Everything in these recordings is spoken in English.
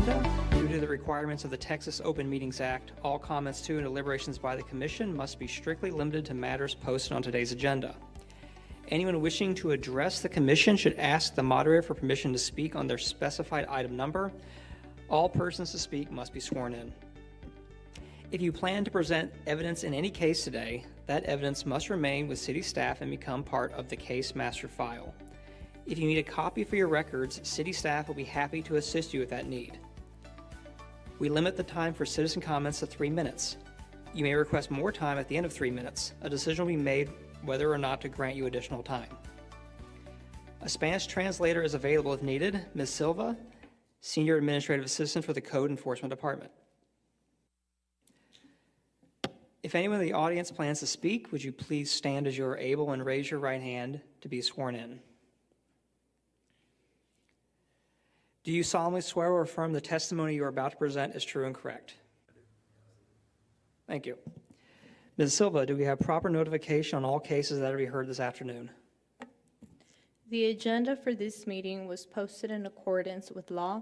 agenda. Due to the requirements of the Texas Open Meetings Act, all comments to and deliberations by the Commission must be strictly limited to matters posted on today's agenda. Anyone wishing to address the Commission should ask the moderator for permission to speak on their specified item number. All persons to speak must be sworn in. If you plan to present evidence in any case today, that evidence must remain with City staff and become part of the case master file. If you need a copy for your records, City staff will be happy to assist you with that need. We limit the time for citizen comments to 3 minutes. You may request more time at the end of 3 minutes. A decision will be made whether or not to grant you additional time. A Spanish translator is available if needed. Ms. Silva, Senior Administrative Assistant for the Code Enforcement Department. If anyone in the audience plans to speak, would you please stand as you are able and raise your right hand to be sworn in? Do you solemnly swear or affirm the testimony you are about to present is true and correct? Thank you. Ms. Silva, do we have proper notification on all cases that are to be heard this afternoon? The agenda for this meeting was posted in accordance with law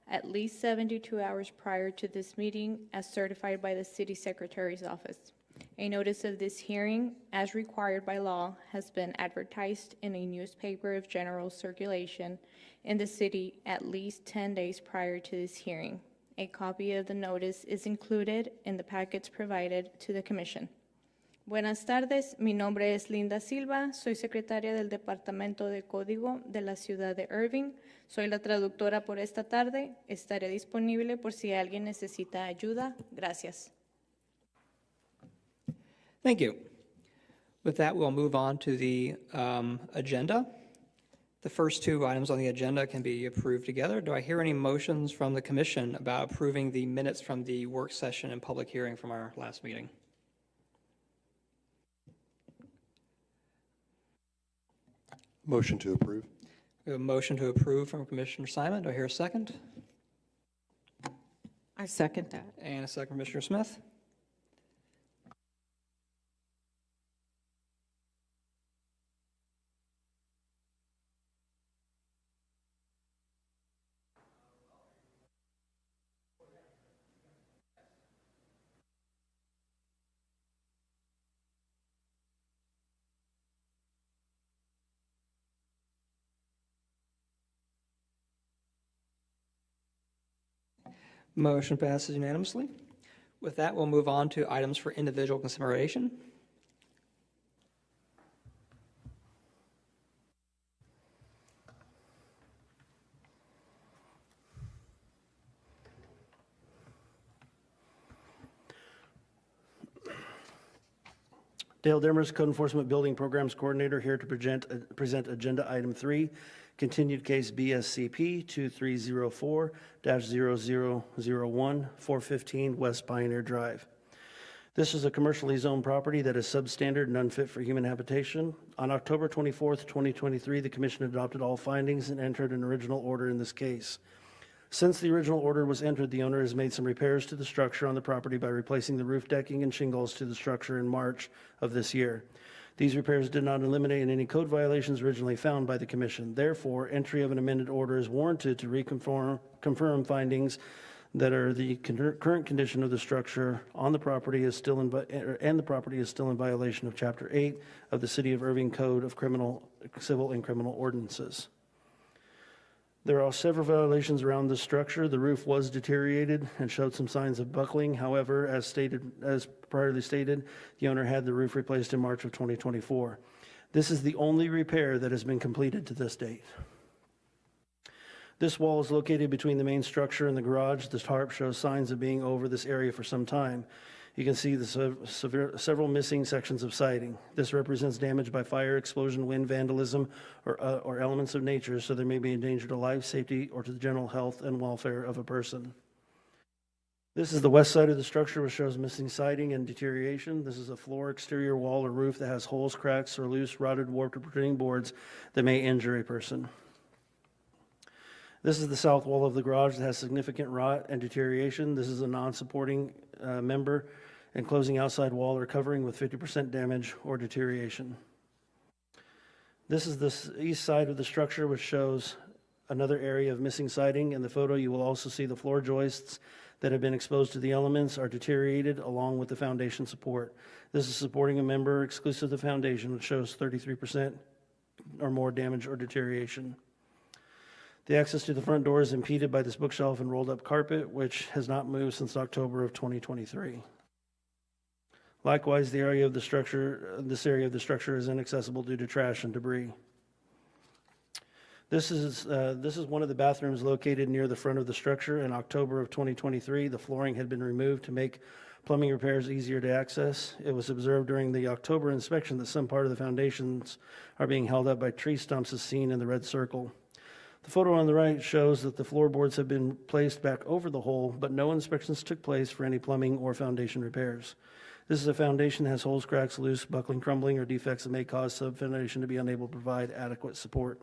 at least 72 hours prior to this meeting as certified by the City Secretary's office. A notice of this hearing, as required by law, has been advertised in a newspaper of general circulation in the city at least 10 days prior to this hearing. A copy of the notice is included in the packets provided to the Commission. Buenas tardes, mi nombre es Linda Silva, soy secretaria del Departamento de Código de la ciudad de Irving. Soy la traductora por esta tarde. Estaré disponible por si alguien necesita ayuda. Gracias. Thank you. With that, we'll move on to the agenda. The first two items on the agenda can be approved together. Do I hear any motions from the Commission about approving the minutes from the work session and public hearing from our last meeting? Motion to approve. We have a motion to approve from Commissioner Simon. Do I hear a second? I second that. And a second from Commissioner Smith. Motion passes unanimously. With that, we'll move on to items for individual consideration. Dale Demers, Code Enforcement Building Programs Coordinator, here to present Agenda Item 3, continued case BSCP 2304-0001, 415 West Pioneer Drive. This is a commercially zoned property that is substandard and unfit for human habitation. On October 24th, 2023, the Commission adopted all findings and entered an original order in this case. Since the original order was entered, the owner has made some repairs to the structure on the property by replacing the roof decking and shingles to the structure in March of this year. These repairs did not eliminate any code violations originally found by the Commission. Therefore, entry of an amended order is warranted to confirm findings that are the current condition of the structure on the property is still in violation of Chapter 8 of the City of Irving Code of Civil and Criminal Ordinances. There are several violations around the structure. The roof was deteriorated and showed some signs of buckling. However, as priorly stated, the owner had the roof replaced in March of 2024. This is the only repair that has been completed to this date. This wall is located between the main structure and the garage. The tarp shows signs of being over this area for some time. You can see the several missing sections of siding. This represents damage by fire, explosion, wind, vandalism, or elements of nature, so there may be a danger to life, safety, or to the general health and welfare of a person. This is the west side of the structure, which shows missing siding and deterioration. This is a floor, exterior wall, or roof that has holes, cracks, or loose, rotted, warped, or protruding boards that may injure a person. This is the south wall of the garage that has significant rot and deterioration. This is a non-supporting member enclosing outside wall or covering with 50% damage or deterioration. This is the east side of the structure, which shows another area of missing siding. In the photo, you will also see the floor joists that have been exposed to the elements are deteriorated along with the foundation support. This is supporting a member exclusive of the foundation, which shows 33% or more damage or deterioration. The access to the front door is impeded by this bookshelf and rolled up carpet, which has not moved since October of 2023. Likewise, this area of the structure is inaccessible due to trash and debris. This is one of the bathrooms located near the front of the structure. In October of 2023, the flooring had been removed to make plumbing repairs easier to access. It was observed during the October inspection that some part of the foundations are being held up by tree stumps as seen in the red circle. The photo on the right shows that the floorboards have been placed back over the hole, but no inspections took place for any plumbing or foundation repairs. This is a foundation that has holes, cracks, loose, buckling, crumbling, or defects that may cause sub-foundation to be unable to provide adequate support.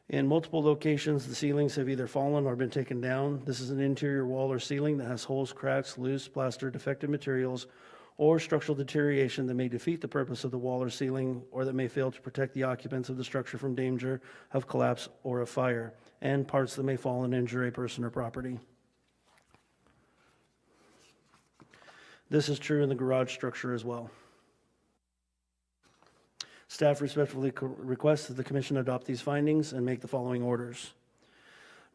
In multiple locations, the ceilings have either fallen or been taken down. This is an interior wall or ceiling that has holes, cracks, loose, plaster, defective materials, or structural deterioration that may defeat the purpose of the wall or ceiling, or that may fail to protect the occupants of the structure from danger of collapse or of fire, and parts that may fall and injure a person or property. This is true in the garage structure as well. Staff respectfully requests that the Commission adopt these findings and make the following orders.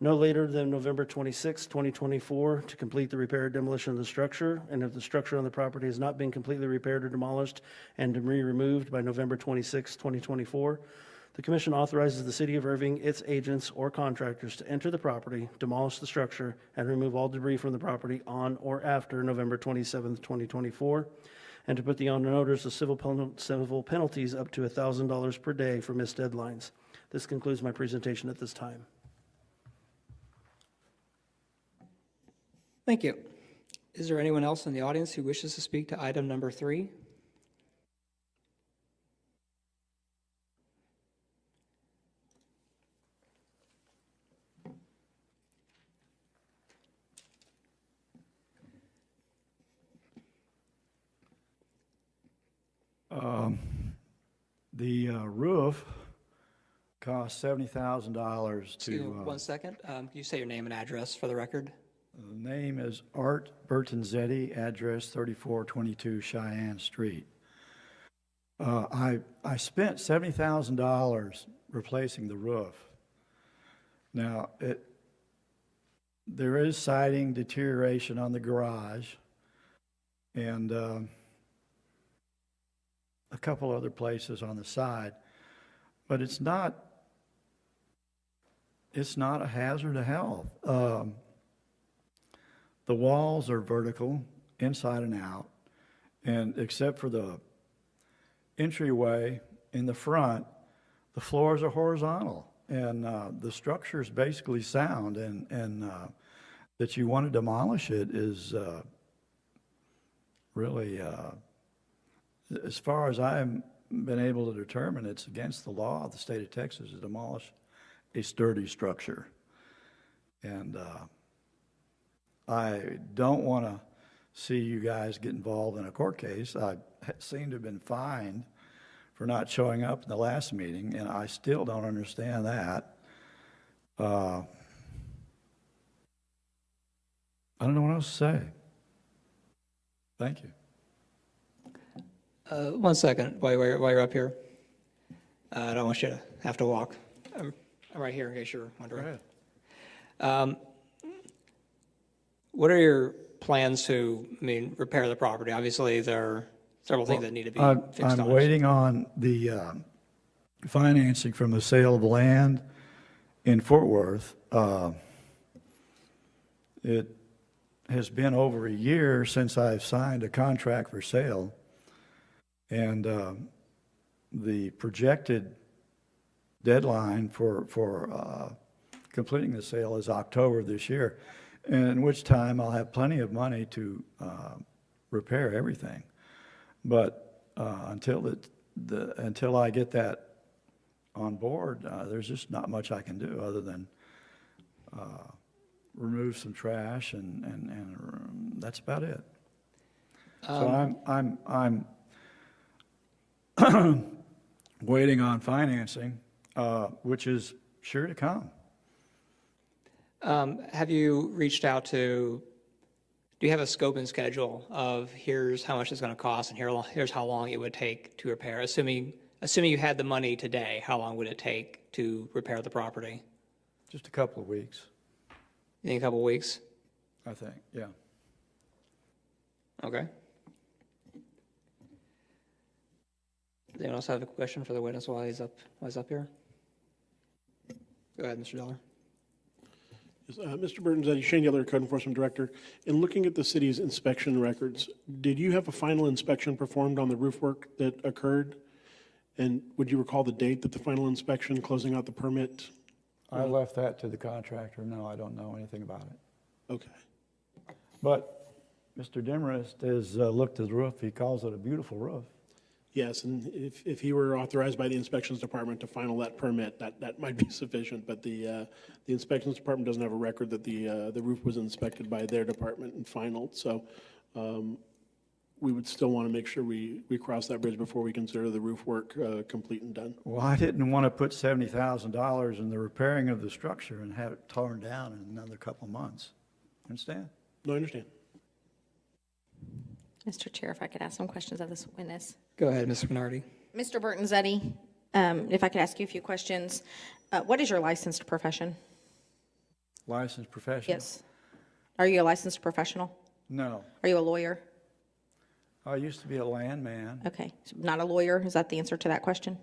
No later than November 26, 2024, to complete the repair or demolition of the structure, and if the structure on the property has not been completely repaired or demolished and debris removed by November 26, 2024, the Commission authorizes the City of Irving, its agents, or contractors to enter the property, demolish the structure, and remove all debris from the property on or after November 27, 2024, and to put the owner notice of civil penalties up to $1,000 per day for missed deadlines. This concludes my presentation at this time. Thank you. Is there anyone else in the audience who wishes to speak to item number 3? The roof cost $70,000 Excuse me, to, 1 second. Can you say your name and address for the record? the name is Art Bertonzetti, address 3422 Cheyenne Street. I spent $70,000 replacing the roof. Now, there is siding deterioration on the garage and a couple other places on the side, but it's not a hazard to health. The walls are vertical, inside and out, and except for the entryway in the front, the floors are horizontal, and the structure is basically sound, and that you want to demolish it is really, as far as I've been able to determine, it's against the law of the state of Texas to demolish a sturdy structure. And I don't want to see you guys get involved in a court case. I seem to have been fined for not showing up in the last meeting, and I still don't understand that. I don't know what else to say. Thank you. 1 second while you're up here. I don't want you to have to walk. I'm right here in case you're wondering. Go ahead. What are your plans to, repair the property? Obviously, there are several things that need to be fixed on I'm it. waiting on the financing from the sale of land in Fort Worth. It has been over a year since I've signed a contract for sale, and the projected deadline for completing the sale is October this year, in which time I'll have plenty of money to repair everything. But until I get that on board, there's just not much I can do other than remove some trash, and that's about it. So I'm waiting on financing, which is sure to come. Have you reached out to, do you have a scope and schedule of here's how much it's going to cost and here's how long it would take to repair? Assuming you had the money today, how long would it take to repair the property? Just a couple of weeks, You think a couple of weeks? I think, yeah. Okay. Does anyone else have a question for the witness while he's up here? Go ahead, Mr. Diller. Yes, Mr. Burtonzetti, Shane Yeller, Code Enforcement Director. In looking at the city's inspection records, did you have a final inspection performed on the roof work that occurred? And would you recall the date that the final inspection, closing out the permit? I left that to the contractor. No, I don't know anything about it. Okay. But Mr. Demarest has looked at the roof. He calls it a beautiful roof. Yes, and if he were authorized by the inspections department to final that permit, that might be sufficient. But the inspections department doesn't have a record that the roof was inspected by their department and finalized. So we would still want to make sure we cross that bridge before we consider the roof work complete and done. Well, I didn't want to put $70,000 in the repairing of the structure and have it torn down in another couple of months. Understand? No, I understand. Mr. Chair, if I could ask some questions of this witness. Go ahead, Ms. Minardi. Mr. Burtonzetti, if I could ask you a few questions. What is your licensed profession? Licensed professional? Yes. Are you a licensed professional? No. Are you a lawyer? I used to be a landman. Okay. So not a lawyer? Is that the answer to that question?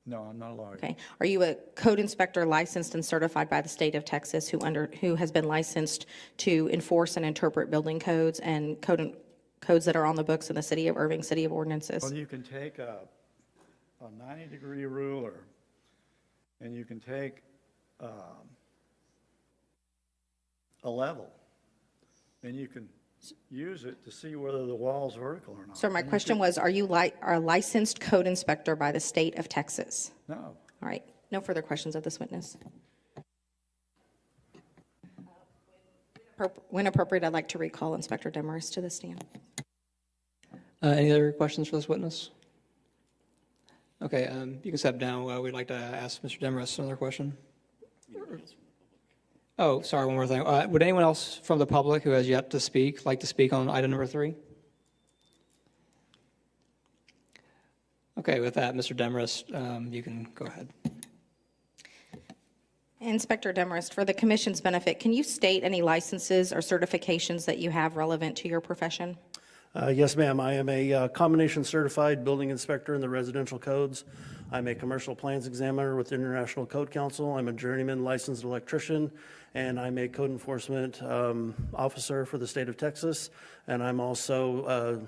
No, I'm not a lawyer. Okay. Are you a code inspector licensed and certified by the state of Texas who has been licensed to enforce and interpret building codes and codes that are on the books in the city of Irving, city of ordinances? Well, you can take a 90-degree ruler, and you can take a level, and you can use it to see whether the wall's vertical or not. So my And you question was, are you a licensed code inspector by the state of Texas? No. All right. No further questions of this witness. When appropriate, I'd like to recall Inspector Demarest to the stand. Any other questions for this witness? Okay, you can step down. We'd like to ask Mr. Demarest another question. Oh, sorry, one more thing. Would anyone else from the public who has yet to speak like to speak on item number 3? Okay, with that, Mr. Demarest, you can go ahead. Inspector Demarest, for the commission's benefit, can you state any licenses or certifications that you have relevant to your profession? Yes, ma'am. I am a combination certified building inspector in the residential codes. I'm a commercial plans examiner with the International Code Council. I'm a journeyman licensed electrician, and I'm a code enforcement officer for the state of Texas. And I'm also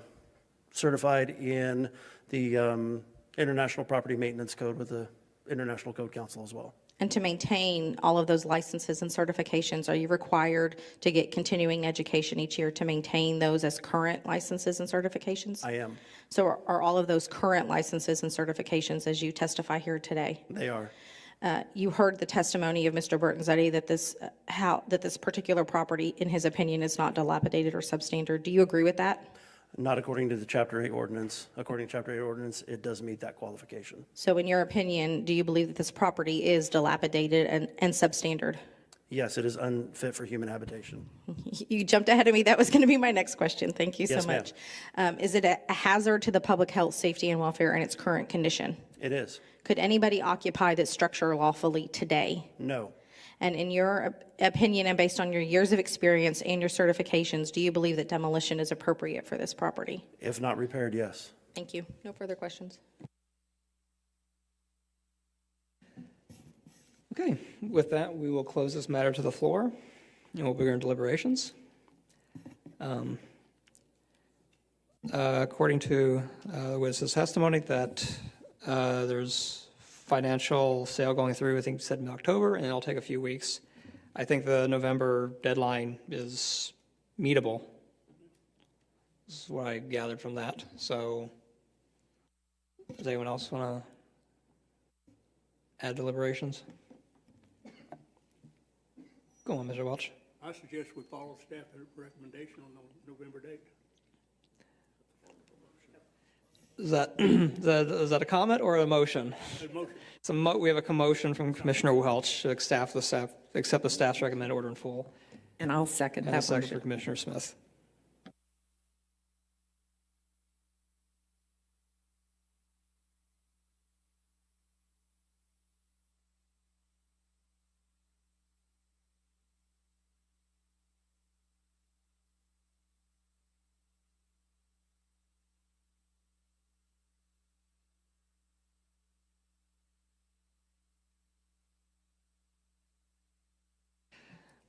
certified in the International Property Maintenance Code with the International Code Council as well. And to maintain all of those licenses and certifications, are you required to get continuing education each year to maintain those as current licenses and certifications? I am. So are all of those current licenses and certifications as you testify here today? They are. You heard the testimony of Mr. Burtonzetti that this particular property, in his opinion, is not dilapidated or substandard. Do you agree with that? Not according to the Chapter 8 ordinance. According to Chapter 8 ordinance, it does meet that qualification. So in your opinion, do you believe that this property is dilapidated and substandard? Yes, it is unfit for human habitation. You jumped ahead of me. That was going to be my next question. Thank you so Yes, ma'am. much. Is it a hazard to the public health, safety, and welfare in its current condition? It is. Could anybody occupy this structure lawfully today? No. And in your opinion, and based on your years of experience and your certifications, do you believe that demolition is appropriate for this property? If not repaired, yes. Thank you. No further questions. Okay, with that, we will close this matter to the floor, and we'll begin deliberations. According to the witness's testimony, that there's financial sale going through, I think you said in October, and it'll take a few weeks. I think the November deadline is meetable. This is what I gathered from that. So, does anyone else want to add deliberations? Go on, Mr. Welch. I suggest we follow staff recommendation on the November date. Is that, is that a comment or a motion? We have a motion from Commissioner Welch to accept the staff's recommended order in full. And I'll second And a that second for motion. Commissioner Smith.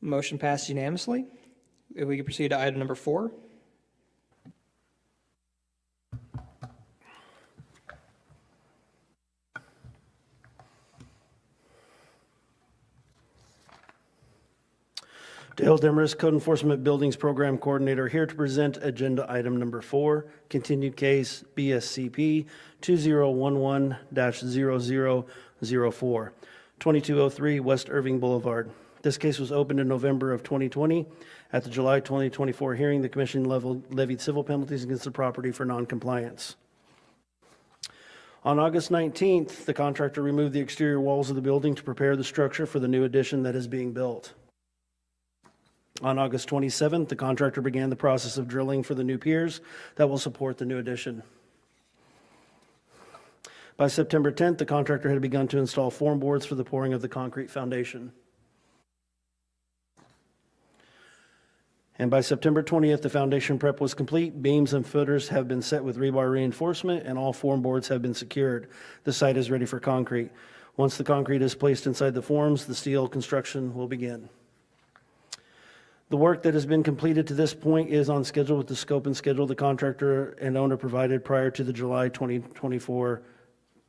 Motion passed unanimously. If we could proceed to item number 4. Dale Demarest, Code Enforcement Buildings Program Coordinator, here to present agenda item number 4, continued case BSCP 2011-0004, 2203 West Irving Boulevard. This case was opened in November of 2020. At the July 2024 hearing, the commission levied civil penalties against the property for noncompliance. On August 19th, the contractor removed the exterior walls of the building to prepare the structure for the new addition that is being built. On August 27th, the contractor began the process of drilling for the new piers that will support the new addition. By September 10th, the contractor had begun to install form boards for the pouring of the concrete foundation. And by September 20th, the foundation prep was complete. Beams and footers have been set with rebar reinforcement, and all form boards have been secured. The site is ready for concrete. Once the concrete is placed inside the forms, the steel construction will begin. The work that has been completed to this point is on schedule with the scope and schedule the contractor and owner provided prior to the July 24th,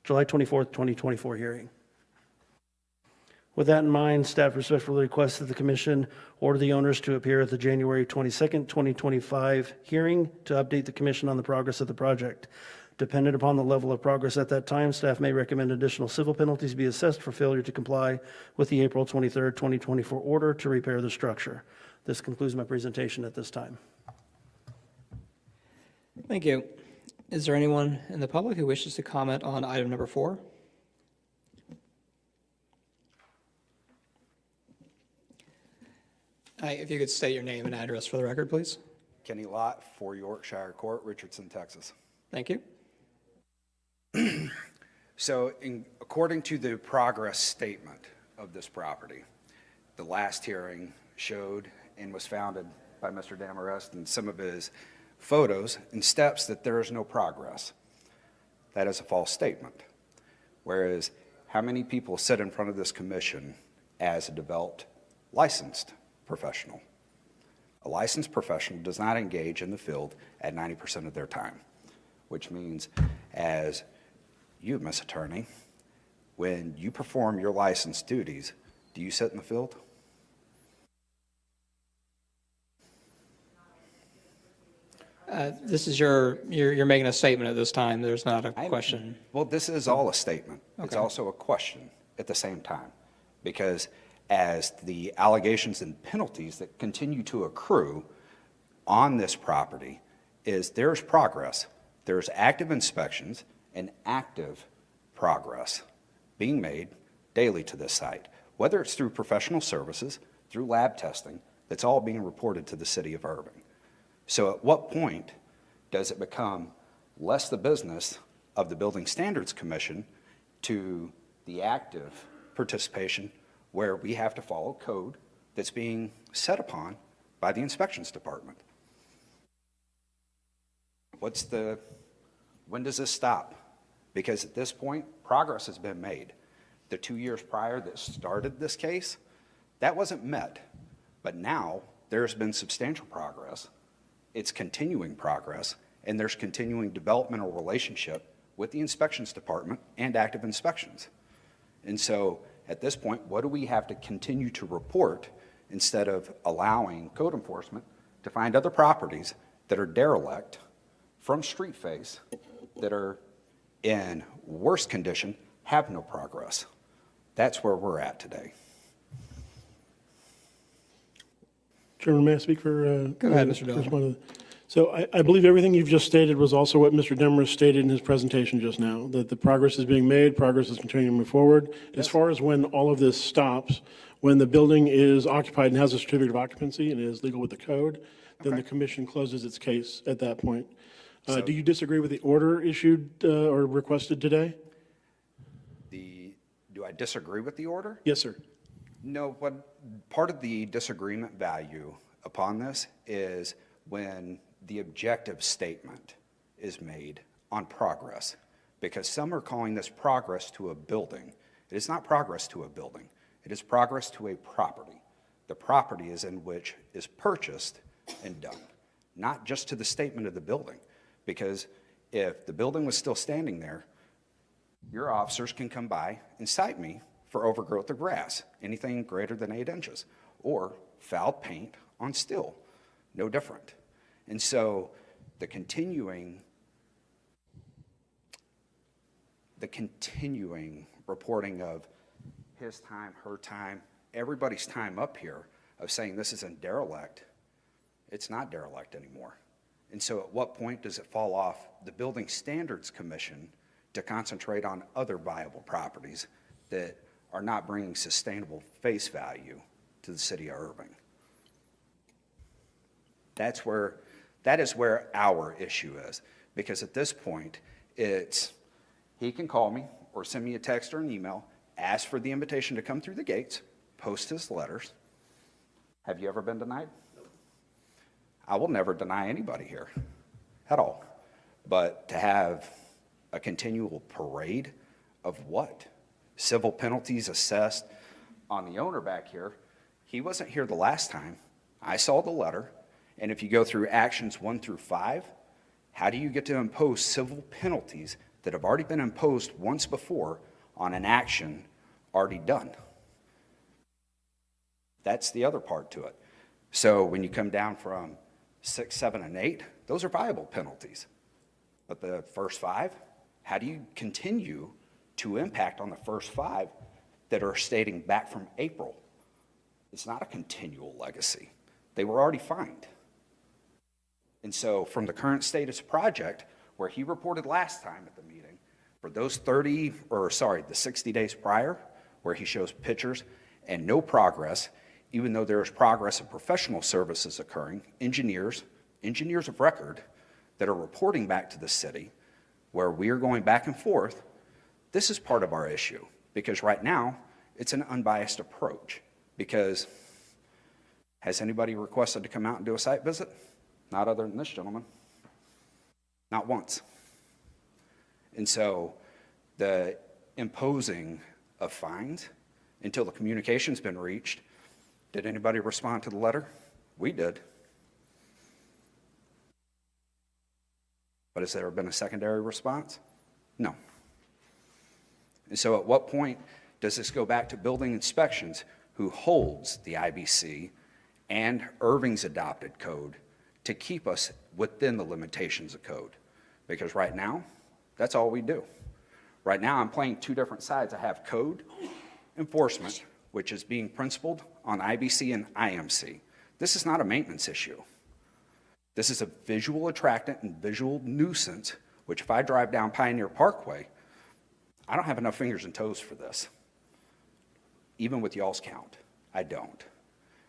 2024 hearing. With that in mind, staff respectfully requests that the commission order the owners to appear at the January 22nd, 2025 hearing to update the commission on the progress of the project. Dependent upon the level of progress at that time, staff may recommend additional civil penalties be assessed for failure to comply with the April 23rd, 2024 order to repair the structure. This concludes my presentation at this time. Thank you. Is there anyone in the public who wishes to comment on item number 4? If you could state your name and address for the record, please. Kenny Lott, 4 Yorkshire Court, Richardson, Texas. Thank you. So according to the progress statement of this property, the last hearing showed and was founded by Mr. Demarest and some of his photos and steps that there is no progress. That is a false statement. Whereas how many people sit in front of this commission as a developed, licensed professional? A licensed professional does not engage in the field at 90% of their time, which means as you, Miss Attorney, when you perform your licensed duties, do you sit in the field? This is you're making a statement at this time. There's not a question. Well, this is all a statement. It's Okay. also a question at the same time, because as the allegations and penalties that continue to accrue on this property is there's progress. There's active inspections and active progress being made daily to this site, whether it's through professional services, through lab testing, that's all being reported to the city of Irving. So at what point does it become less the business of the Building Standards Commission to the active participation where we have to follow code that's being set upon by the inspections department? When does this stop? Because at this point, progress has been made. The 2 years prior that started this case, that wasn't met. But now there's been substantial progress. It's continuing progress, and there's continuing developmental relationship with the inspections department and active inspections. And so at this point, what do we have to continue to report instead of allowing code enforcement to find other properties that are derelict from street face that are in worse condition, have no progress? That's where we're at today. Chairman, may I speak for? Go ahead, Mr. Dillon. So I believe everything you've just stated was also what Mr. Demers stated in his presentation just now, that the progress is being made, progress is continuing to move forward. As far as when all of this stops, when the building is occupied and has a certificate of occupancy and is legal with the code, then the commission closes its case at that point. Do you disagree with the order issued or requested today? Do I disagree with the order? Yes, sir. No, what part of the disagreement value upon this is when the objective statement is made on progress, because some are calling this progress to a building. It is not progress to a building. It is progress to a property. The property is in which is purchased and done, not just to the statement of the building, because if the building was still standing there, your officers can come by and cite me for overgrowth of grass, anything greater than 8 inches, or foul paint on steel, no different. And so the continuing reporting of his time, her time, everybody's time up here of saying this isn't derelict, it's not derelict anymore. And so at what point does it fall off the Building Standards Commission to concentrate on other viable properties that are not bringing sustainable face value to the city of Irving? That is where our issue is, because at this point, he can call me or send me a text or an email, ask for the invitation to come through the gates, post his letters. Have you ever been denied? I will never deny anybody here at all. But to have a continual parade of what? Civil penalties assessed on the owner back here. He wasn't here the last time. I saw the letter. And if you go through actions 1 through 5, how do you get to impose civil penalties that have already been imposed once before on an action already done? That's the other part to it. So when you come down from 6, 7, and 8, those are viable penalties. But the first 5, how do you continue to impact on the first 5 that are stating back from April? It's not a continual legacy. They were already fined. And so from the current status project, where he reported last time at the meeting, for those the 60 days prior, where he shows pictures and no progress, even though there is progress of professional services occurring, engineers of record that are reporting back to the city, where we are going back and forth, this is part of our issue. Because right now, it's an unbiased approach. Because has anybody requested to come out and do a site visit? Not other than this gentleman. Not once. And so the imposing of fines until the communication's been reached, did anybody respond to the letter? We did. But has there been a secondary response? No. And so at what point does this go back to building inspections, who holds the IBC and Irving's adopted code to keep us within the limitations of code? Because right now, that's all we do. Right now, I'm playing 2 different sides. I have code enforcement, which is being principled on IBC and IMC. This is not a maintenance issue. This is a visual attractant and visual nuisance, which if I drive down Pioneer Parkway, I don't have enough fingers and toes for this. Even with y'all's count, I don't.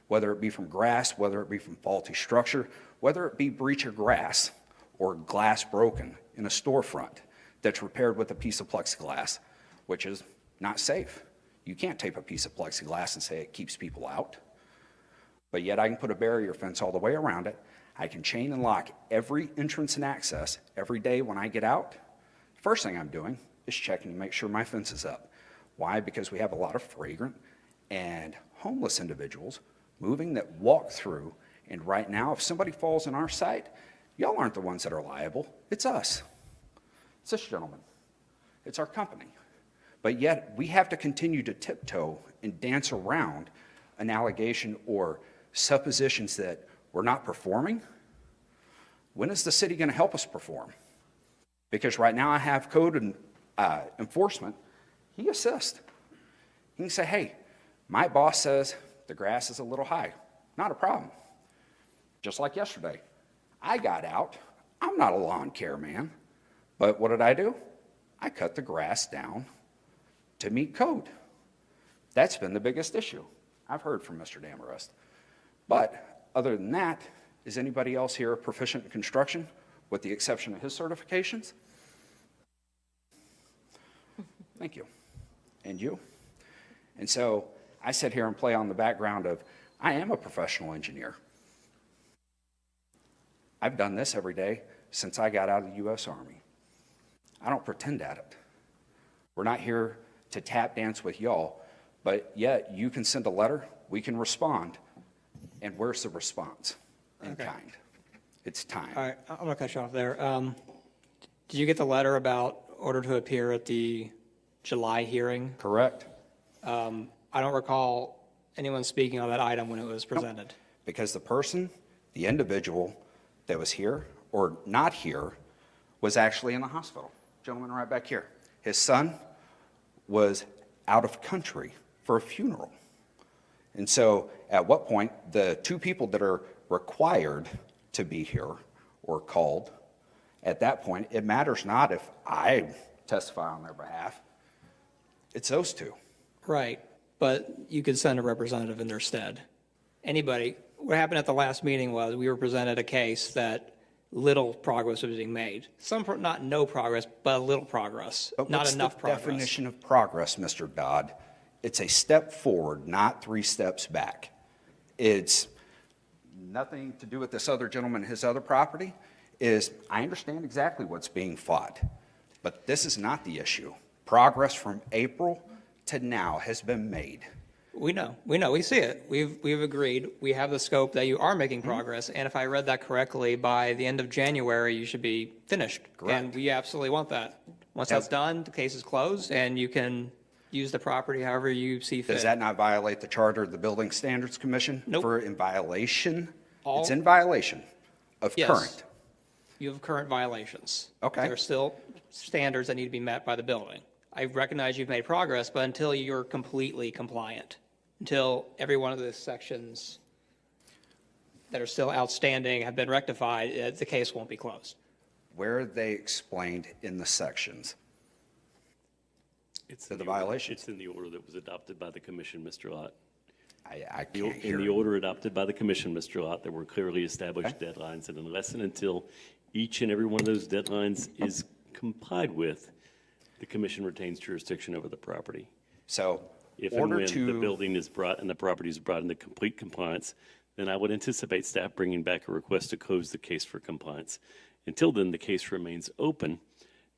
Whether it be from grass, whether it be from faulty structure, whether it be breach of grass or glass broken in a storefront that's repaired with a piece of plexiglass, which is not safe. You can't tape a piece of plexiglass and say it keeps people out. But yet I can put a barrier fence all the way around it. I can chain and lock every entrance and access every day when I get out. First thing I'm doing is checking to make sure my fence is up. Why? Because we have a lot of fragrant and homeless individuals moving that walk through. And right now, if somebody falls in our sight, y'all aren't the ones that are liable. It's us. It's this gentleman. It's our company. But yet, we have to continue to tiptoe and dance around an allegation or suppositions that we're not performing. When is the city going to help us perform? Because right now I have code and enforcement. He assists. He can say, hey, my boss says the grass is a little high. Not a problem. Just like yesterday, I got out. I'm not a lawn care man. But what did I do? I cut the grass down to meet code. That's been the biggest issue I've heard from Mr. Damarest. But other than that, is anybody else here proficient in construction with the exception of his certifications? Thank you. And you? And so I sit here and play on the background of, I am a professional engineer. I've done this every day since I got out of the U.S. Army. I don't pretend at it. We're not here to tap dance with y'all, but yet you can send a letter, we can respond, and where's the response? In Okay. kind. It's time. All right, I'm going to cut you off there. Did you get the letter about order to appear at the July hearing? Correct? I don't recall anyone speaking on that item when it was presented. Because the person, the individual that was here or not here was actually in the hospital. Gentleman right back here. His son was out of country for a funeral. And so at what point, the two people that are required to be here or called, at that point, it matters not if I testify on their behalf. It's those two. Right, but you could send a representative in their stead. Anybody. What happened at the last meeting was we were presented a case that little progress was being made. Not no progress, but a little progress, But not what's enough the progress. definition of progress, Mr. Dodd? It's a step forward, not 3 steps back. It's nothing to do with this other gentleman and his other property. I understand exactly what's being fought, but this is not the issue. Progress from April to now has been made. We know, we see it. We've agreed. We have the scope that you are making progress, and if I read that correctly, by the end of January, you should be finished. Correct. And we absolutely want that. Once that's done, the case is closed, and you can use the property however you see fit. Does that not violate the charter of the Building Standards Commission? Nope. For in violation? All- It's in violation of Yes. current. You have current violations. Okay. There are still standards that need to be met by the building. I recognize you've made progress, but until you're completely compliant, until every one of the sections that are still outstanding have been rectified, the case won't be closed. Where are they explained in the sections? It's To in the order- violations. It's in the order that was adopted by the commission, Mr. Lott. I can't hear. In the order adopted by the commission, Mr. Lott, there were clearly established deadlines, and unless and until each and every one of those deadlines is complied with, the commission retains jurisdiction over the property. So, If and order when the to, building is brought and the property is brought into complete compliance, then I would anticipate staff bringing back a request to close the case for compliance. Until then, the case remains open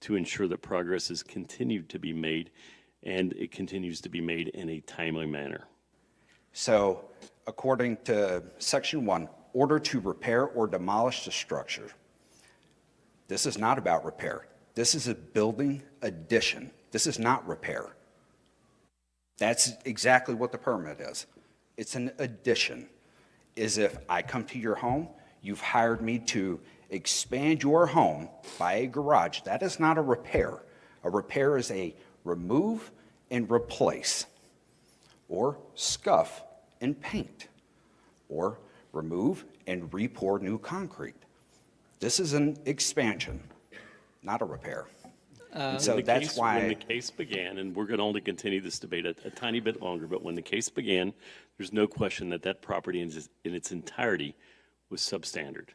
to ensure that progress is continued to be made, and it continues to be made in a timely manner. so according to section 1, order to repair or demolish the structure. This is not about repair. This is a building addition. This is not repair. That's exactly what the permit is. It's an addition. Is if I come to your home, you've hired me to expand your home by a garage. That is not a repair. A repair is a remove and replace, or scuff and paint, or remove and re-pour new concrete. This is an expansion, not a repair. And so When the that's case- When the why, case began, and we're going to only continue this debate a tiny bit longer, but when the case began, there's no question that that property in its entirety was substandard.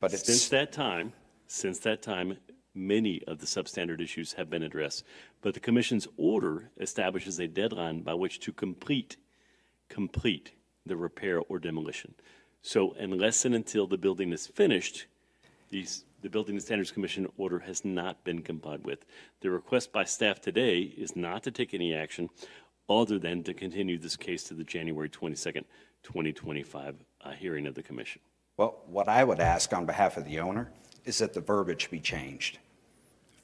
but Since it's, that time, many of the substandard issues have been addressed. But the commission's order establishes a deadline by which to complete the repair or demolition. So unless and until the building is finished, the Building and Standards Commission order has not been complied with. The request by staff today is not to take any action other than to continue this case to the January 22nd, 2025 hearing of the commission. well, what I would ask on behalf of the owner is that the verbiage be changed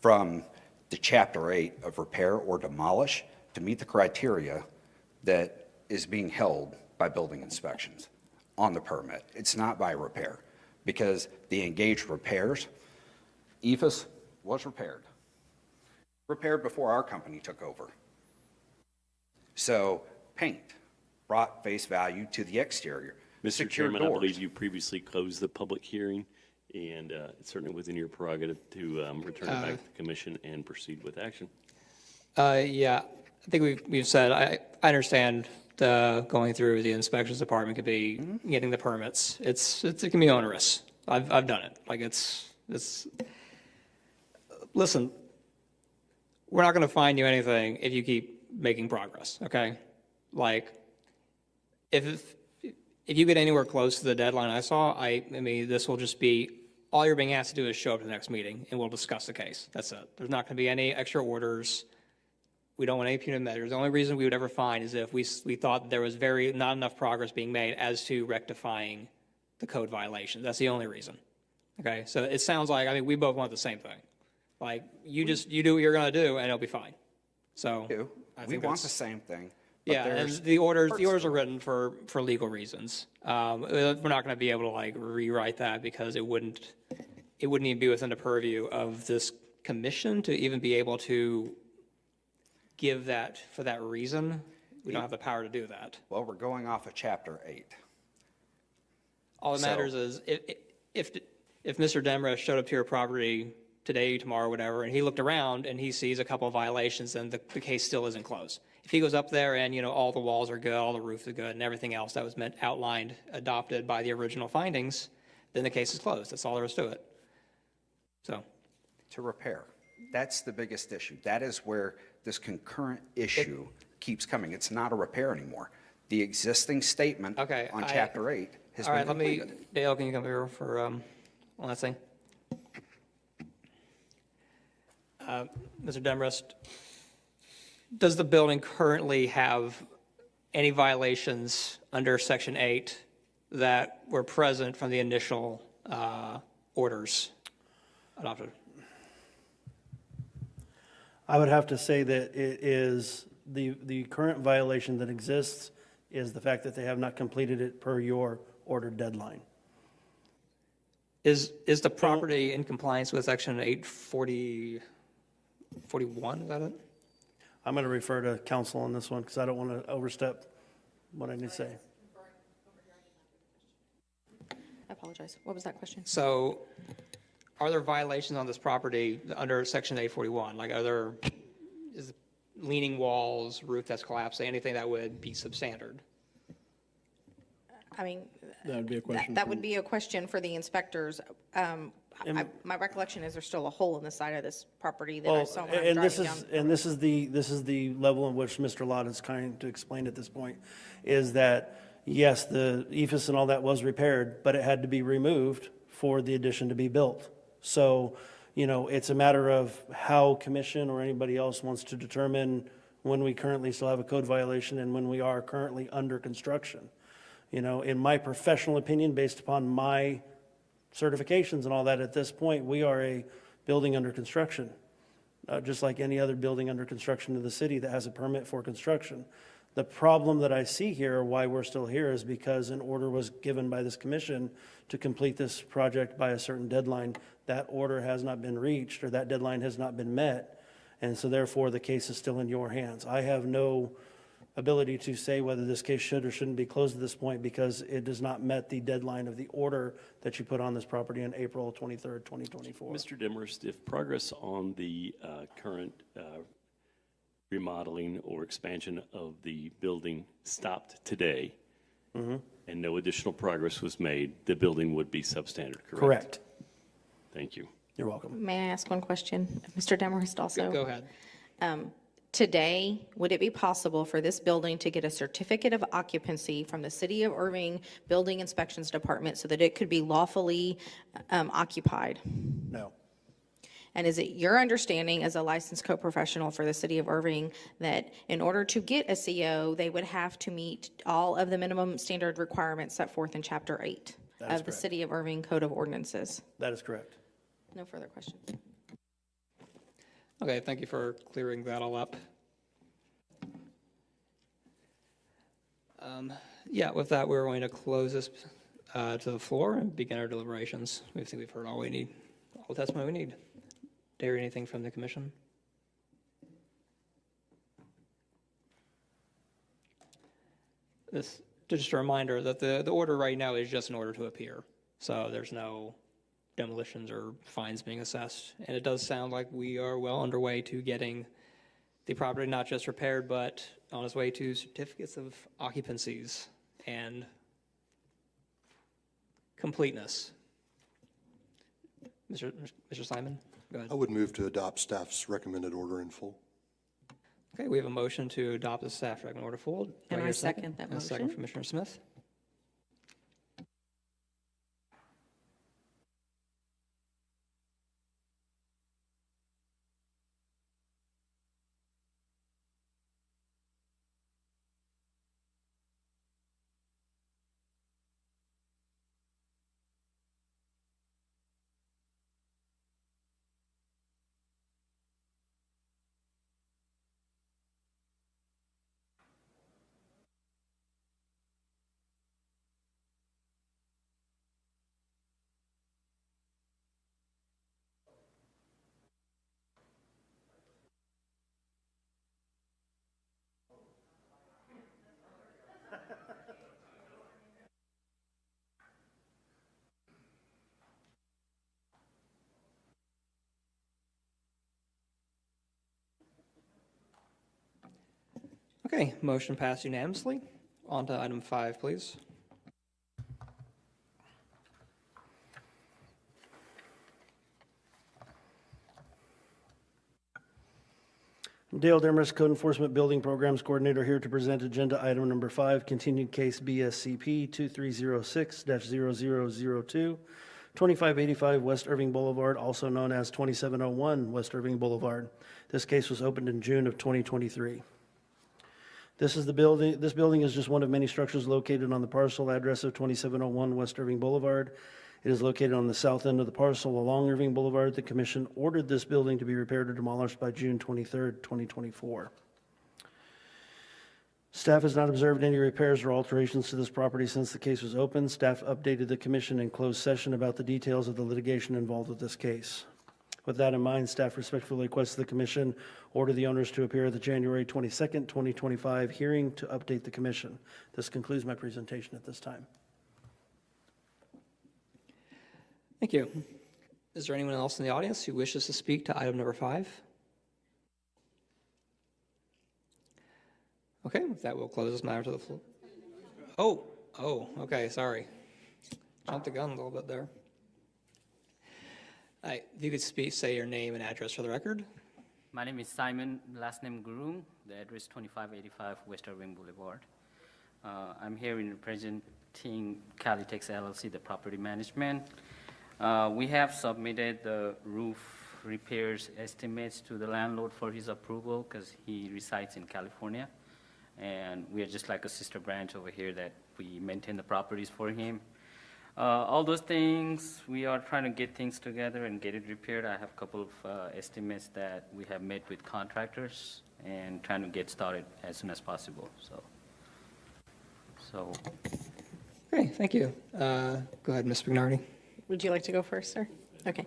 from the Chapter 8 of repair or demolish to meet the criteria that is being held by building inspections on the permit. It's not by repair, because the engaged repairs, EFS was repaired before our company took over. So paint brought face value to the exterior. Mr. Secure Chairman, I doors. believe you previously closed the public hearing And it's certainly within your prerogative to return it back to the commission and proceed with action. Yeah, I think we've said, I understand the going through the inspections department could be getting the permits. It can be onerous. I've done it. Like it's, listen, we're not going to find you anything if you keep making progress, okay? Like, if you get anywhere close to the deadline I saw, I mean, this will just be, all you're being asked to do is show up to the next meeting, and we'll discuss the case. That's it. There's not going to be any extra orders. We don't want any punitive measures. The only reason we would ever find is if we thought there was not enough progress being made as to rectifying the code violation. That's the only reason. Okay, so it sounds like, I mean, we both want the same thing. Like, you do what you're going to do, and it'll be fine. So We want the same thing. but yeah, and there's the orders are written for legal reasons. We're not going to be able to like rewrite that because it wouldn't even be within the purview of this commission to even be able to give that for that reason. We don't have the power to do that. Well, we're going off of Chapter 8. All that matters is if Mr. Demra showed up to your property today, tomorrow, whatever, and he looked around and he sees a couple of violations, then the case still isn't closed. If he goes up there and, all the walls are good, all the roof is good, and everything else that was adopted by the original findings, then the case is closed. That's all there is to it. So, To repair. That's the biggest issue. That is where this concurrent issue keeps coming. It's not a repair anymore. The existing statement Okay, on Chapter 8 has all been right, completed. Dale, can you come here for one last thing? Mr. Demrest, does the building currently have any violations under Section 8 that were present from the initial orders adopted? I would have to say that it is, the current violation that exists is the fact that they have not completed it per your ordered deadline. Is the property in compliance with Section 841, is that it? I'm going to refer to counsel on this one because I don't want to overstep what I need to say. I apologize. What was that question? So are there violations on this property under Section 841? Like is leaning walls, roof that's collapsing, anything that would be substandard? I mean, That would be a question. that would be a question for the inspectors. My recollection is there's still a hole in the side of this property that I Well, saw when I was and this driving is, down. and this is the level in which Mr. Lott is kind to explain at this point, is that, yes, the ephes and all that was repaired, but it had to be removed for the addition to be built. So, it's a matter of how commission or anybody else wants to determine when we currently still have a code violation and when we are currently under construction. In my professional opinion, based upon my certifications and all that, at this point, we are a building under construction, just like any other building under construction in the city that has a permit for construction. The problem that I see here, why we're still here, is because an order was given by this commission to complete this project by a certain deadline. That order has not been reached, or that deadline has not been met, and so therefore the case is still in your hands. I have no ability to say whether this case should or shouldn't be closed at this point because it does not met the deadline of the order that you put on this property on April 23rd, 2024. Mr. Demhurst, if progress on the current remodeling or expansion of the building stopped today and no additional progress was made, the building would be substandard, correct? Correct. Thank you. You're welcome. May I ask one question? Mr. Demarest also? Go ahead. Today, would it be possible for this building to get a certificate of occupancy from the City of Irving Building Inspections Department so that it could be lawfully occupied? No. And is it your understanding as a licensed co-professional for the City of Irving that in order to get a CO, they would have to meet all of the minimum standard requirements set forth in Chapter 8 of the City of Irving Code of Ordinances? That is correct. No further questions. Okay, thank you for clearing that all up. Yeah, with that, we're going to close this to the floor and begin our deliberations. We think we've heard all we need, all the testimony we need. Dare anything from the commission? Just a reminder that the order right now is just an order to appear. So there's no demolitions or fines being assessed. And it does sound like we are well underway to getting the property not just repaired, but on its way to certificates of occupancies and completeness. Mr. Simon, go ahead. I would move to adopt staff's recommended order in full. Okay, we have a motion to adopt the staff recommended order full. Do And hear I a second that And a second motion. from Commissioner Smith. Okay, motion passed unanimously. On to item 5, please. Dale Demers, Code Enforcement Building Programs Coordinator, here to present agenda item number 5, continued case BSCP 2306-0002, 2585 West Irving Boulevard, also known as 2701 West Irving Boulevard. This case was opened in June of 2023. This building is just one of many structures located on the parcel address of 2701 West Irving Boulevard. It is located on the south end of the parcel along Irving Boulevard. The commission ordered this building to be repaired or demolished by June 23rd, 2024. Staff has not observed any repairs or alterations to this property since the case was opened. Staff updated the commission in closed session about the details of the litigation involved with this case. With that in mind, staff respectfully requests the commission order the owners to appear at the January 22nd, 2025 hearing to update the commission. This concludes my presentation at this time. Thank you. Is there anyone else in the audience who wishes to speak to item number 5? Okay, with that, we'll close this matter to the floor. Okay, sorry. Jumped the gun a little bit there. All right, if you could say your name and address for the record. My name is Simon, last name Gurung, the address 2585 West Irving Boulevard. I'm here in representing Calitex LLC, the property management. We have submitted the roof repairs estimates to the landlord for his approval because he resides in California. And we are just like a sister branch over here that we maintain the properties for him. All those things, we are trying to get things together and get it repaired. I have a couple of estimates that we have met with contractors and trying to get started as soon as possible. So. Okay, thank you. Go ahead, Ms. Spignardi. Would you like to go first, sir? Okay.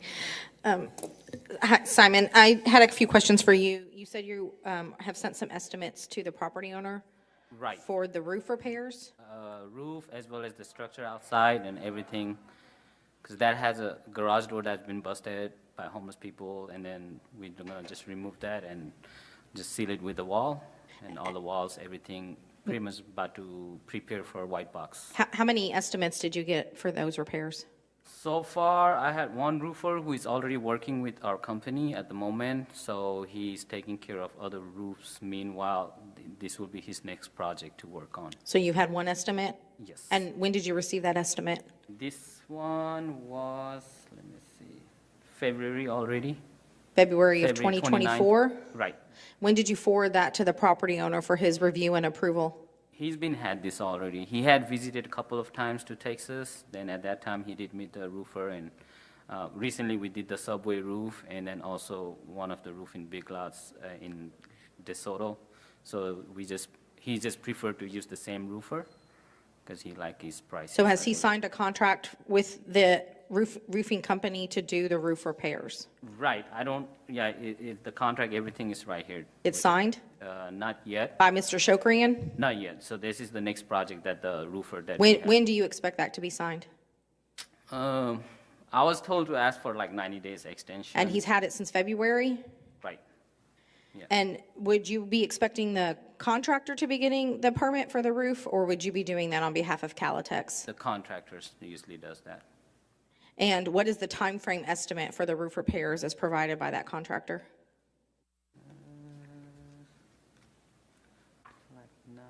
Hi, Simon, I had a few questions for you. You said you have sent some estimates to the property owner Right. for the roof repairs? Roof as well as the structure outside and everything, because that has a garage door that's been busted by homeless people, and then we're gonna just remove that and just seal it with the wall, and all the walls, everything, pretty much about to prepare for a white box. How many estimates did you get for those repairs? So far, I had one roofer who is already working with our company at the moment, so he's taking care of other roofs. Meanwhile, this will be his next project to work on. So you had one estimate? Yes. And when did you receive that estimate? This one was, let me see, February already. February of February 2024? 29th. Right. When did you forward that to the property owner for his review and approval? He's had this already. He had visited a couple of times to Texas. Then at that time, he did meet the roofer, and recently we did the subway roof, and then also one of the roof in Big Lots in DeSoto. So he just preferred to use the same roofer because he liked his price. So has he signed a contract with the roofing company to do the roof repairs? Right. The contract, everything is right here. It's signed Not yet. by Mr. Shokrian? Not yet. So this is the next project that the roofer that we have. When do you expect that to be signed? I I was told to ask for like 90 days extension. And he's had it since February? Right. And would you be expecting the contractor to be getting the permit for the roof, or would you be doing that on behalf of Calitex? The contractors usually does that. And what is the time frame estimate for the roof repairs as provided by that contractor? Not yet.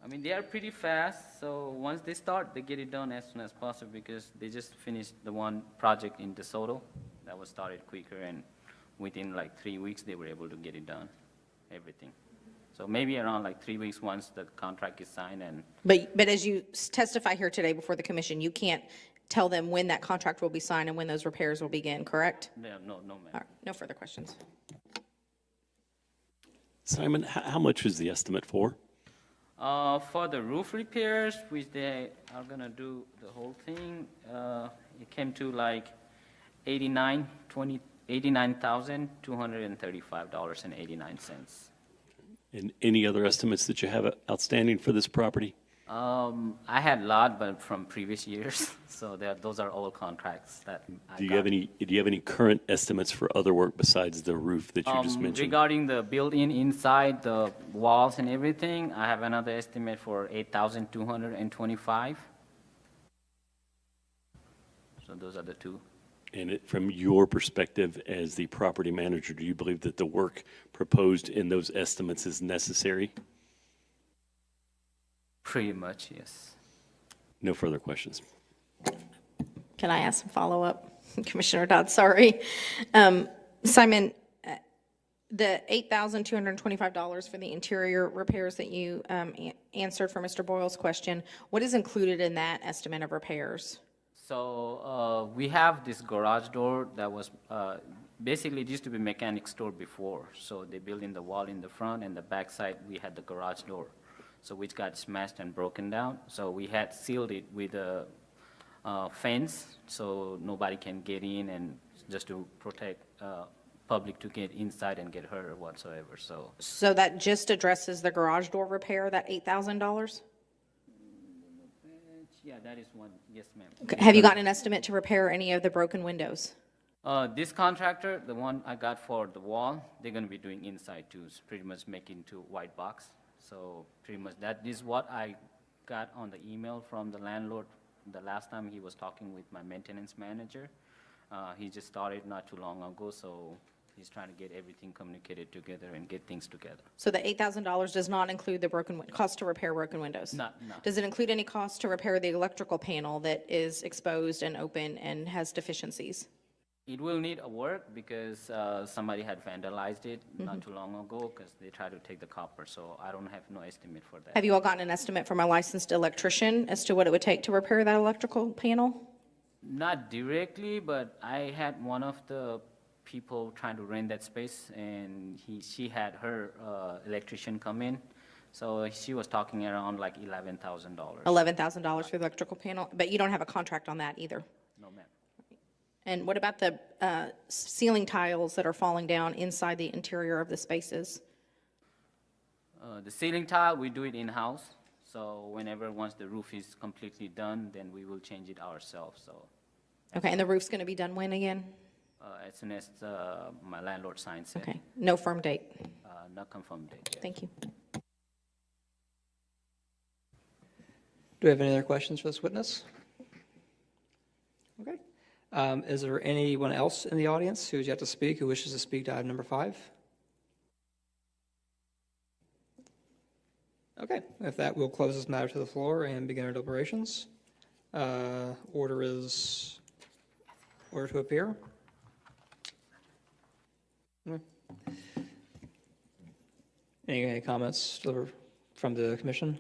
I mean, they are pretty fast, so once they start, they get it done as soon as possible because they just finished the one project in DeSoto that was started quicker, and within like 3 weeks, they were able to get it done, everything. So maybe around like 3 weeks once the contract is signed and. But as you testify here today before the commission, you can't tell them when that contract will be signed and when those repairs will begin, correct? No, no, All ma'am. right, no further questions. Simon, how much is the estimate for? For the roof repairs, which they are gonna do the whole thing, it came to like $89,235.89. And any other estimates that you have outstanding for this property? I had a lot, but from previous years, so those are all contracts that I Do you got. have any current estimates for other work besides the roof that you just mentioned? Regarding the built-in inside, the walls and everything, I have another estimate for $8,225. So those are the two. And from your perspective as the property manager, do you believe that the work proposed in those estimates is necessary? Pretty much, yes. No further questions. Can I ask some follow-up? Commissioner Dodd, sorry. Simon, the $8,225 for the interior repairs that you answered for Mr. Boyle's question, what is included in that estimate of repairs? So we have this garage door that was, basically it used to be mechanic store before. So they built in the wall in the front and the back side, we had the garage door. So which got smashed and broken down. So we had sealed it with a fence so nobody can get in and just to protect public to get inside and get hurt or whatsoever, so. So that just addresses the garage door repair, that $8,000? Yeah, that is one, yes, ma'am. Okay. Have you gotten an estimate to repair any of the broken windows? This contractor, the one I got for the wall, they're gonna be doing inside too, so pretty much making to white box. So pretty much that is what I got on the email from the landlord the last time he was talking with my maintenance manager. He just started not too long ago, so he's trying to get everything communicated together and get things together. So the $8,000 does not include the cost to repair broken windows? No. Does it include any cost to repair the electrical panel that is exposed and open and has deficiencies? It will need a work because somebody had vandalized it not too long ago because they tried to take the copper, so I don't have no estimate for that. Have you all gotten an estimate from a licensed electrician as to what it would take to repair that electrical panel? Not directly, but I had one of the people trying to rent that space, and she had her electrician come in, so she was talking around like $11,000. $11,000 for the electrical panel, but you don't have a contract on that either? No, ma'am. And what about the ceiling tiles that are falling down inside the interior of the spaces? The ceiling tile, we do it in-house, so once the roof is completely done, then we will change it ourselves, so Okay, and the roof's going to be done when again? as soon as my landlord signs it. Okay, no firm date. Not confirmed date yet. Thank you. Do we have any other questions for this witness? Okay. Is there anyone else in the audience who is yet to speak, who wishes to speak to item number 5? Okay, if that, we'll close this matter to the floor and begin our deliberations. Order to appear. Any comments from the commission?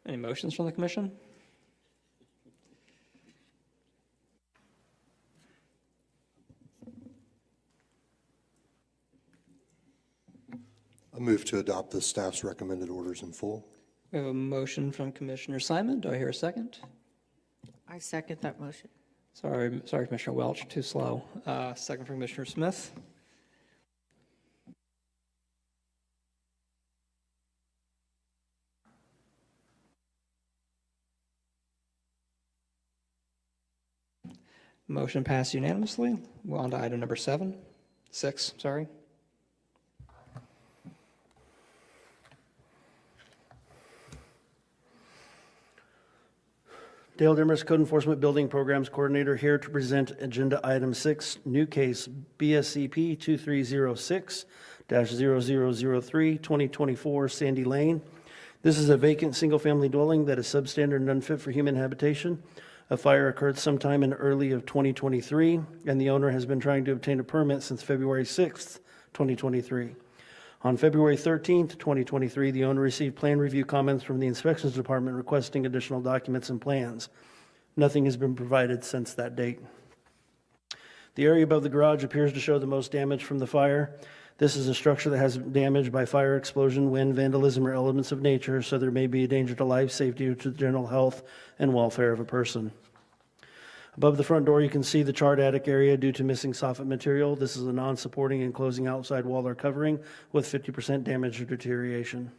Any motions from the commission? I move to adopt the staff's recommended orders in full. We have a motion from Commissioner Simon. Do I hear a second? I second that motion. Sorry, Commissioner Welch, too slow. Second from Commissioner Smith. Motion passed unanimously. We're on to item number 6, sorry. Dale Demers, Code Enforcement Building Programs Coordinator, here to present Agenda Item 6, new case BSCP 2306-0003, 2024 Sandy Lane. This is a vacant single-family dwelling that is substandard and unfit for human habitation. A fire occurred sometime in early of 2023, and the owner has been trying to obtain a permit since February 6th, 2023. On February 13th, 2023, the owner received plan review comments from the inspections department requesting additional documents and plans. Nothing has been provided since that date. The area above the garage appears to show the most damage from the fire. This is a structure that has been damaged by fire, explosion, wind, vandalism, or elements of nature, so there may be a danger to life, safety, or to the general health and welfare of a person. Above the front door, you can see the charred attic area due to missing soffit material. This is a non-supporting and closing outside wall or covering with 50% damage or deterioration.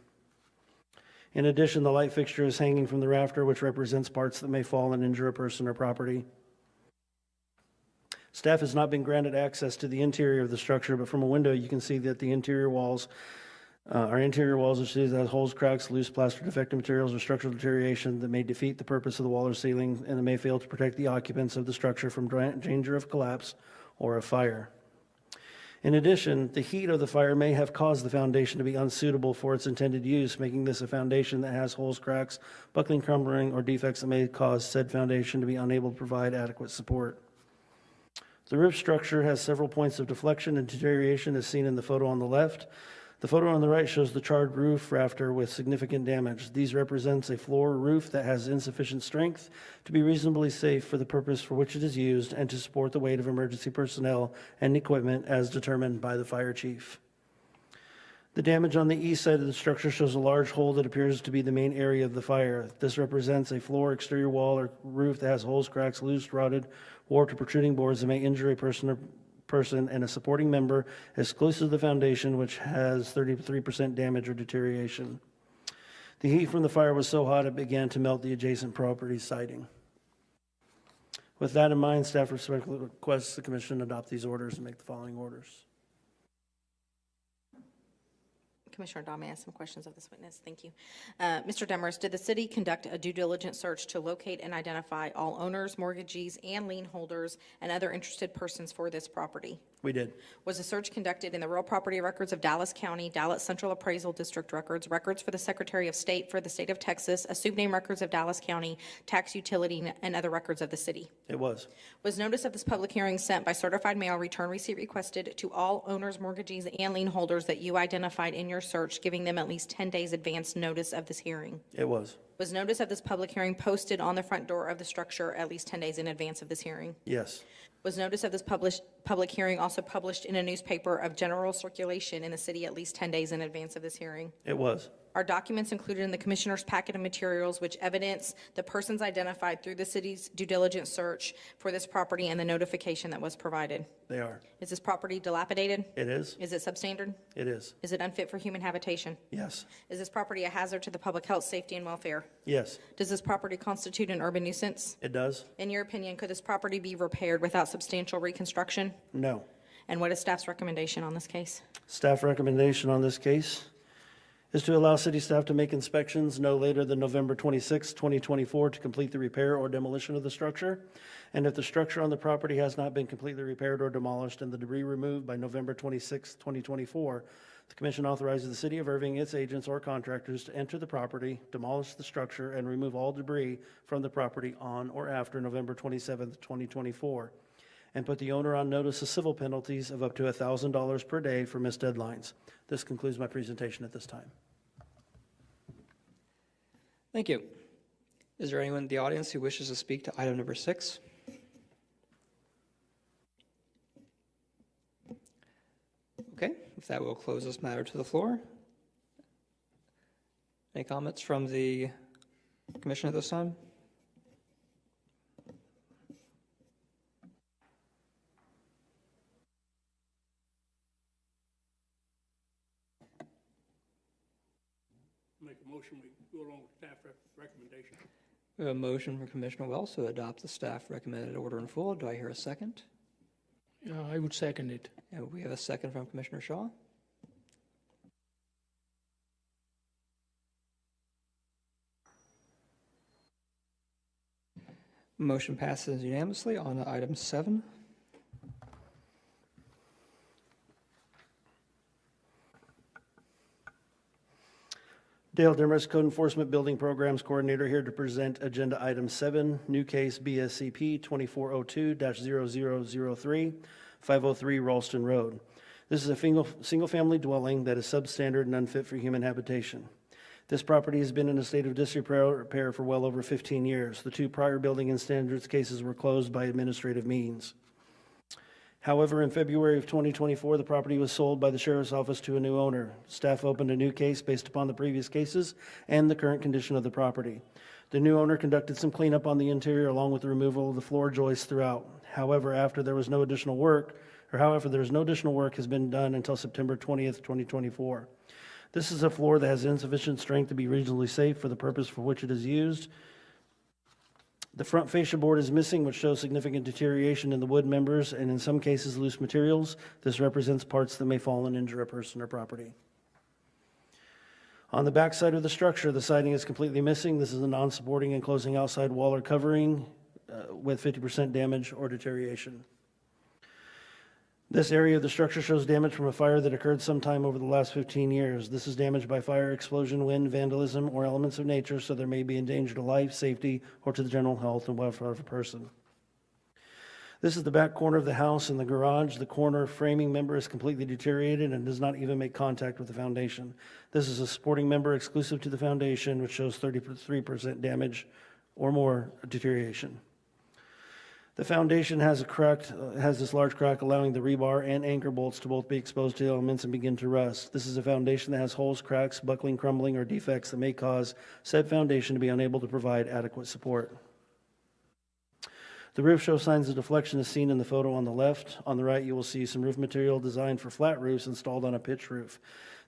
In addition, the light fixture is hanging from the rafter, which represents parts that may fall and injure a person or property. Staff has not been granted access to the interior of the structure, but from a window, you can see that the interior walls which has holes, cracks, loose plaster, defective materials, or structural deterioration that may defeat the purpose of the wall or ceiling, and it may fail to protect the occupants of the structure from danger of collapse or of fire. In addition, the heat of the fire may have caused the foundation to be unsuitable for its intended use, making this a foundation that has holes, cracks, buckling, crumbling, or defects that may cause said foundation to be unable to provide adequate support. The roof structure has several points of deflection and deterioration as seen in the photo on the left. The photo on the right shows the charred roof rafter with significant damage. These represents a floor roof that has insufficient strength to be reasonably safe for the purpose for which it is used and to support the weight of emergency personnel and equipment as determined by the fire chief. The damage on the east side of the structure shows a large hole that appears to be the main area of the fire. This represents a floor, exterior wall, or roof that has holes, cracks, loose, rotted, warped, or protruding boards that may injure a person and a supporting member exclusive to the foundation, which has 33% damage or deterioration. The heat from the fire was so hot it began to melt the adjacent property siding. With that in mind, staff respectfully requests the commission adopt these orders and make the following orders. Commissioner Dahl, may I ask some questions of this witness? Thank you. Mr. Demers, did the city conduct a due diligence search to locate and identify all owners, mortgagees, and lien holders and other interested persons for this property? We did. Was the search conducted in the real property records of Dallas County, Dallas Central Appraisal District records, records for the Secretary of State for the state of Texas, assumed name records of Dallas County, tax utility, and other records of the city? It was. Was notice of this public hearing sent by certified mail, return receipt requested to all owners, mortgagees, and lien holders that you identified in your search, giving them at least 10 days advance notice of this hearing? It was. Was notice of this public hearing posted on the front door of the structure at least 10 days in advance of this hearing? Yes. Was notice of this public hearing also published in a newspaper of general circulation in the city at least 10 days in advance of this hearing? It was. Are documents included in the commissioner's packet of materials which evidence the persons identified through the city's due diligence search for this property and the notification that was provided? They are. Is this property dilapidated? It is. Is it substandard? It is. Is it unfit for human habitation? Yes. Is this property a hazard to the public health, safety, and welfare? Yes. Does this property constitute an urban nuisance? It does. In your opinion, could this property be repaired without substantial reconstruction? No. And what is staff's recommendation on this case? Staff recommendation on this case is to allow city staff to make inspections no later than November 26, 2024 to complete the repair or demolition of the structure. And if the structure on the property has not been completely repaired or demolished and the debris removed by November 26, 2024, the commission authorizes the city of Irving, its agents or contractors to enter the property, demolish the structure, and remove all debris from the property on or after November 27, 2024, and put the owner on notice of civil penalties of up to $1,000 per day for missed deadlines. This concludes my presentation at this time. Thank you. Is there anyone in the audience who wishes to speak to item number 6? Okay, if that will close this matter to the floor. Any comments from the commission at this time? Make a motion, we go along with staff recommendation. We have a motion from Commissioner Wells to adopt the staff recommended order in full. Do I hear a second? I would second it. And we have a second from Commissioner Shaw. Motion passes unanimously on to item 7. Dale Demarest, Code Enforcement Building Programs Coordinator, here to present Agenda Item 7, new case BSCP 2402-0003, 503 Ralston Road. This is a single-family dwelling that is substandard and unfit for human habitation. This property has been in a state of disrepair for well over 15 years. The 2 prior building and standards cases were closed by administrative means. However, in February of 2024, the property was sold by the Sheriff's Office to a new owner. Staff opened a new case based upon the previous cases and the current condition of the property. The new owner conducted some cleanup on the interior along with the removal of the floor joists throughout. However, there's no additional work has been done until September 20th, 2024. This is a floor that has insufficient strength to be reasonably safe for the purpose for which it is used. The front fascia board is missing, which shows significant deterioration in the wood members and in some cases loose materials. This represents parts that may fall and injure a person or property. On the back side of the structure, the siding is completely missing. This is a non-supporting and closing outside wall or covering with 50% damage or deterioration. This area of the structure shows damage from a fire that occurred sometime over the last 15 years. This is damaged by fire, explosion, wind, vandalism, or elements of nature, so there may be in danger to life, safety, or to the general health and welfare of a person. This is the back corner of the house and the garage. The corner framing member is completely deteriorated and does not even make contact with the foundation. This is a supporting member exclusive to the foundation, which shows 33% damage or more deterioration. The foundation has this large crack, allowing the rebar and anchor bolts to both be exposed to the elements and begin to rust. This is a foundation that has holes, cracks, buckling, crumbling, or defects that may cause said foundation to be unable to provide adequate support. The roof shows signs of deflection as seen in the photo on the left. On the right, you will see some roof material designed for flat roofs installed on a pitched roof.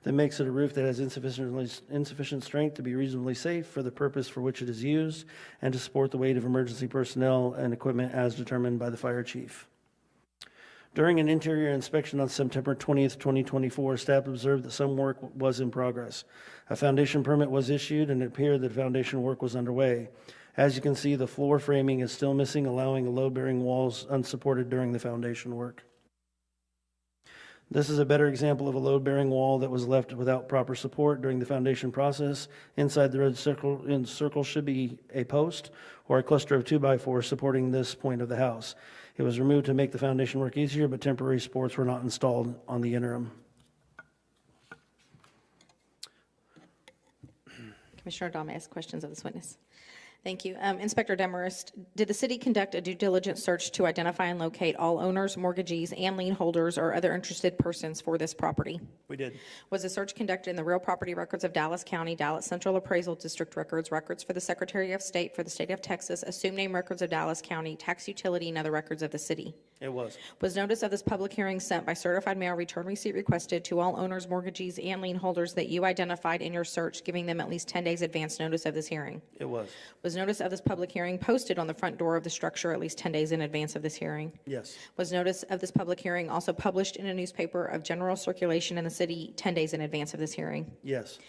That makes it a roof that has insufficient strength to be reasonably safe for the purpose for which it is used and to support the weight of emergency personnel and equipment as determined by the fire chief. During an interior inspection on September 20th, 2024, staff observed that some work was in progress. A foundation permit was issued and it appeared that foundation work was underway. As you can see, the floor framing is still missing, allowing the load-bearing walls unsupported during the foundation work. This is a better example of a load-bearing wall that was left without proper support during the foundation process. Inside the red circle should be a post or a cluster of 2x4s supporting this point of the house. It was removed to make the foundation work easier, but temporary supports were not installed on the interim. Commissioner Adame asks questions of this witness. Thank you. Inspector Demarest, did the city conduct a due diligence search to identify and locate all owners, mortgagees, and lien holders or other interested persons for this property? We did. Was the search conducted in the real property records of Dallas County, Dallas Central Appraisal District records, records for the Secretary of State for the state of Texas, assumed name records of Dallas County, tax utility, and other records of the city? It was. Was notice of this public hearing sent by certified mail, return receipt requested to all owners, mortgagees, and lien holders that you identified in your search, giving them at least 10 days advance notice of this hearing? It was. Was notice of this public hearing posted on the front door of the structure at least 10 days in advance of this hearing? Yes. Was notice of this public hearing also published in a newspaper of general circulation in the city 10 days in advance of this hearing? Yes.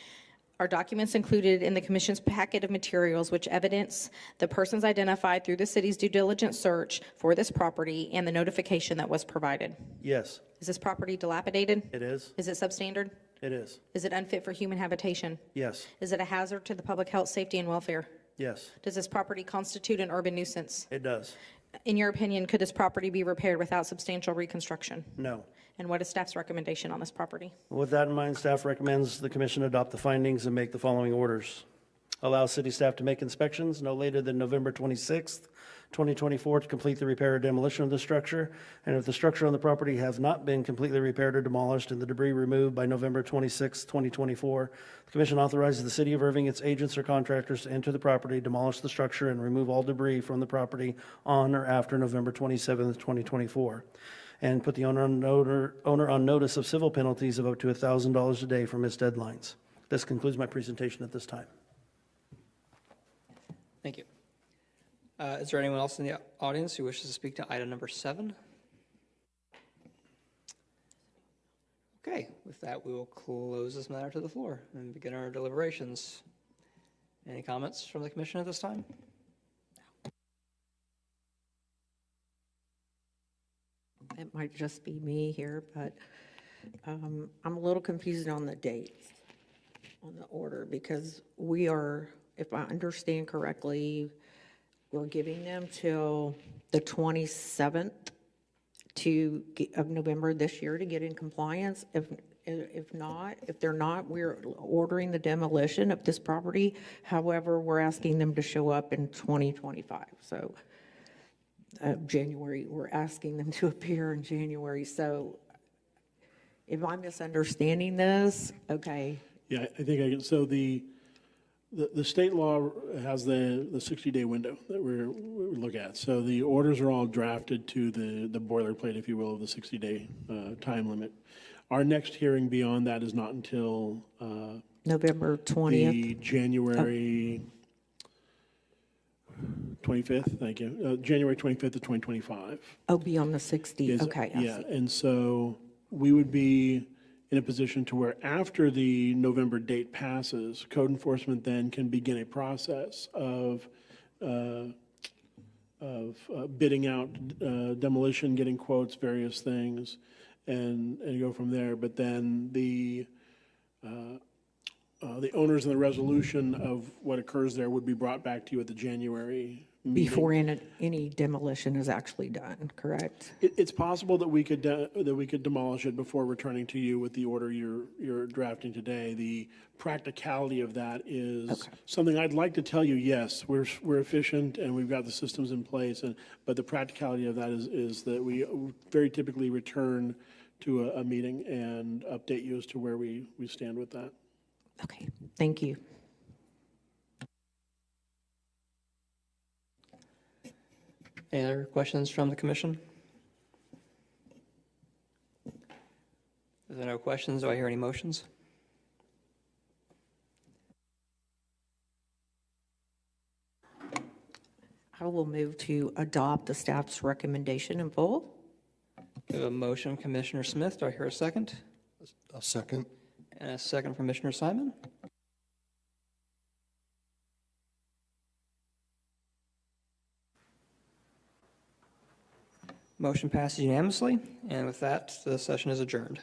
Are documents included in the commission's packet of materials which evidence the persons identified through the city's due diligence search for this property and the notification that was provided? Yes. Is this property dilapidated? It is. Is it substandard? It is. Is it unfit for human habitation? Yes. Is it a hazard to the public health, safety, and welfare? Yes. Does this property constitute an urban nuisance? It does. In your opinion, could this property be repaired without substantial reconstruction? No. And what is staff's recommendation on this property? With that in mind, staff recommends the commission adopt the findings and make the following orders. Allow city staff to make inspections no later than November 26th, 2024 to complete the repair or demolition of the structure. And if the structure on the property has not been completely repaired or demolished and the debris removed by November 26th, 2024, the commission authorizes the city of Irving, its agents or contractors to enter the property, demolish the structure, and remove all debris from the property on or after November 27th, 2024. And put the owner on notice of civil penalties of up to $1,000 a day for missed deadlines. This concludes my presentation at this time. Thank you. Is there anyone else in the audience who wishes to speak to item number 7? Okay, with that, we will close this matter to the floor and begin our deliberations. Any comments from the commission at this time? It might just be me here, but I'm a little confused on the dates on the order, because we are, if I understand correctly, we're giving them till the 27th of November this year to get in compliance. If they're not, we're ordering the demolition of this property. However, we're asking them to show up in 2025. So January, we're asking them to appear in January. So if I'm misunderstanding this, okay. Yeah, I think I can, so the state law has the 60-day window that we look at. So the orders are all drafted to the boilerplate, if you will, of the 60-day time limit. Our next hearing beyond that is not until November 20th. the January 25th, thank you, January 25th of 2025. Oh, beyond the 60, okay. I Yeah, see. and so we would be in a position to where after the November date passes, code enforcement then can begin a process of bidding out demolition, getting quotes, various things, and go from there. But then the owners and the resolution of what occurs there would be brought back to you at the January meeting. Before any demolition is actually done, correct? It's possible that we could demolish it before returning to you with the order you're drafting today. The practicality of that is something I'd like to tell you. Yes, we're efficient and we've got the systems in place, but the practicality of that is that we very typically return to a meeting and update you as to where we stand with that. Okay, thank you. Any other questions from the commission? If there are no questions, do I hear any motions? I will move to adopt the staff's recommendation in full. We have a motion, Commissioner Smith. Do I hear a second? A second. And a second from Commissioner Simon. Motion passes unanimously, and with that, the session is adjourned.